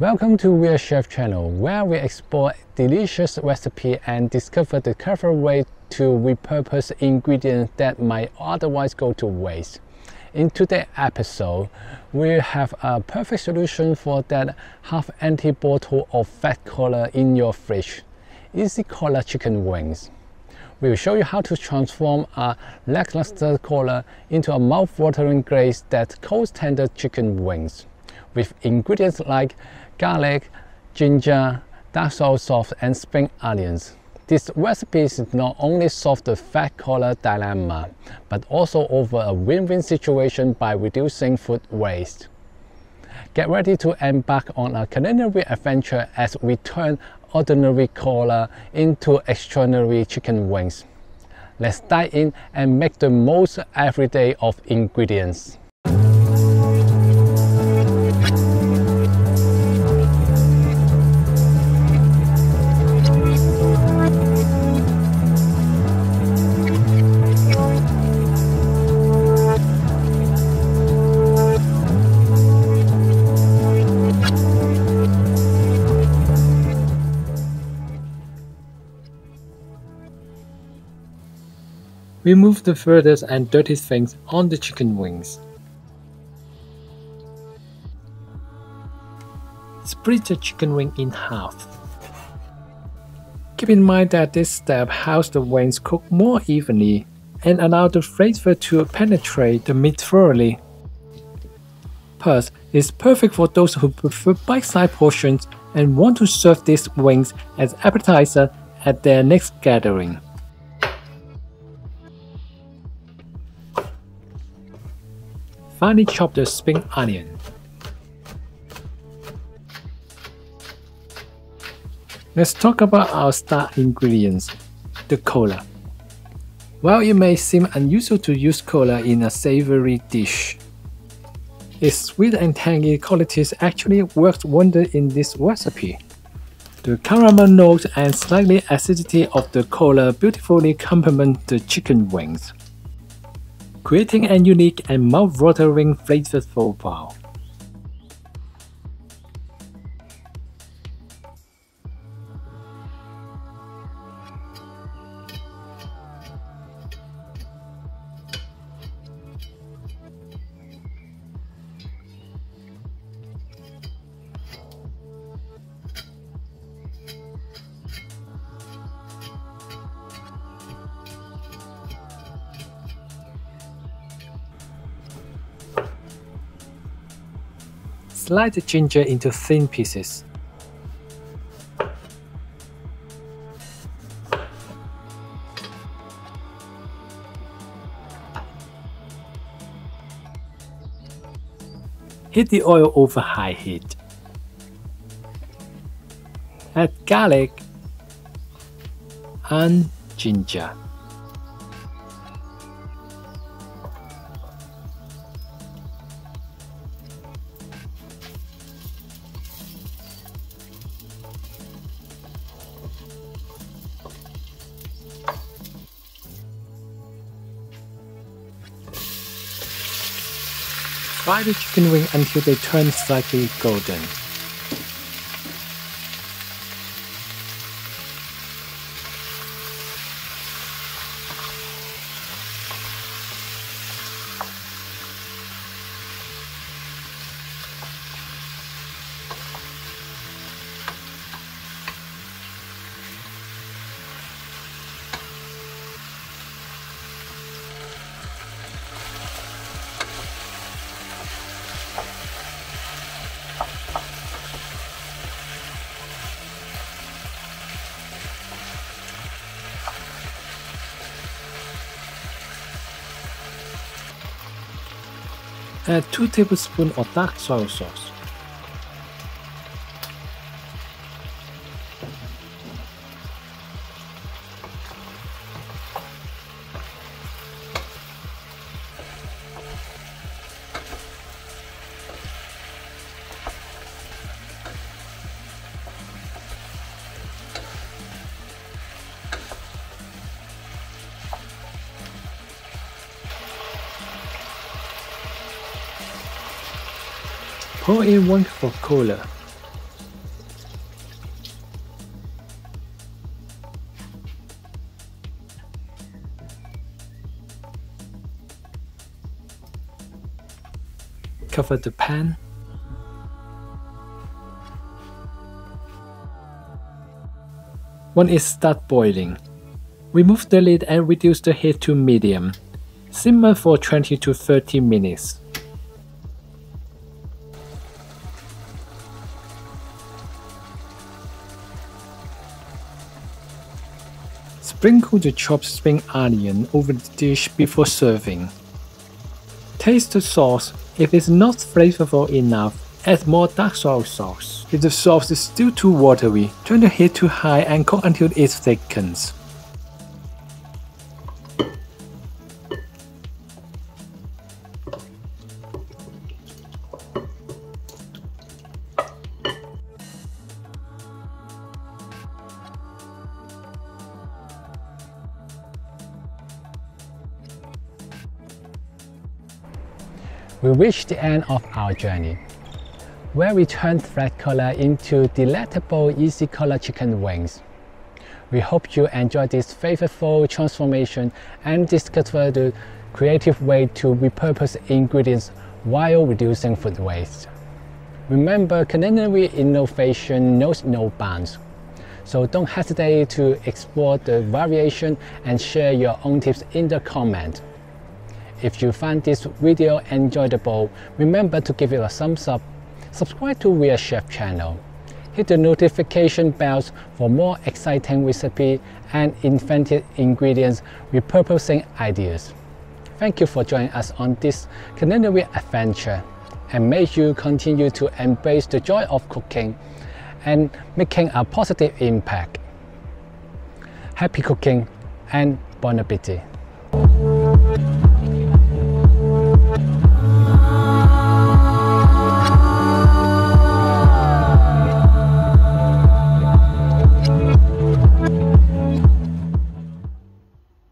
Welcome to Weird Chef channel, where we explore delicious recipes and discover the clever way to repurpose ingredients that might otherwise go to waste. In today's episode, we have a perfect solution for that half-empty bottle of fat cola in your fridge. Easy Cola chicken wings. We will show you how to transform a lackluster cola into a mouth-watering glaze that coats tender chicken wings. With ingredients like garlic, ginger, dark soy sauce, and spring onions. This recipe not only solves the fat cola dilemma, but also offers a win-win situation by reducing food waste. Get ready to embark on a culinary adventure as we turn ordinary cola into extraordinary chicken wings. Let's dive in and make the most everyday of ingredients. Remove the furthest and dirtiest things on the chicken wings. Split the chicken wing in half. Keep in mind that this step helps the wings cook more evenly and allow the flavor to penetrate the meat thoroughly. Plus, it's perfect for those who prefer bite-sized portions and want to serve these wings as appetizer at their next gathering. Finally, chop the spring onion. Let's talk about our star ingredients, the cola. While it may seem unusual to use cola in a savory dish, its sweet and tangy qualities actually work wonders in this recipe. The caramel note and slightly acidity of the cola beautifully complement the chicken wings, creating a unique and mouth-watering flavor profile. Slice the ginger into thin pieces. Heat the oil over high heat. Add garlic and ginger. Fry the chicken wing until they turn slightly golden. Add 2 tablespoons of dark soy sauce. Pour in 1 cup of cola. cover the pan. When it starts boiling, remove the lid and reduce the heat to medium. Simmer for 20 to 30 minutes. Sprinkle the chopped spring onion over the dish before serving. Taste the sauce. If it's not flavorful enough, add more dark soy sauce. If the sauce is still too watery, turn the heat to high and cook until it thickens. We reached the end of our journey, where we turned red color into delectable easy color chicken wings. We hope you enjoyed this flavorful transformation and discover the creative way to repurpose ingredients while reducing food waste. Remember, culinary innovation knows no bounds, so don't hesitate to explore the variation and share your own tips in the comment. If you find this video enjoyable, remember to give it a thumbs up, subscribe to Real Chef channel, hit the notification bells for more exciting recipe and inventive ingredients repurposing ideas. Thank you for joining us on this culinary adventure, and may you continue to embrace the joy of cooking and making a positive impact. Happy cooking and bon appetit!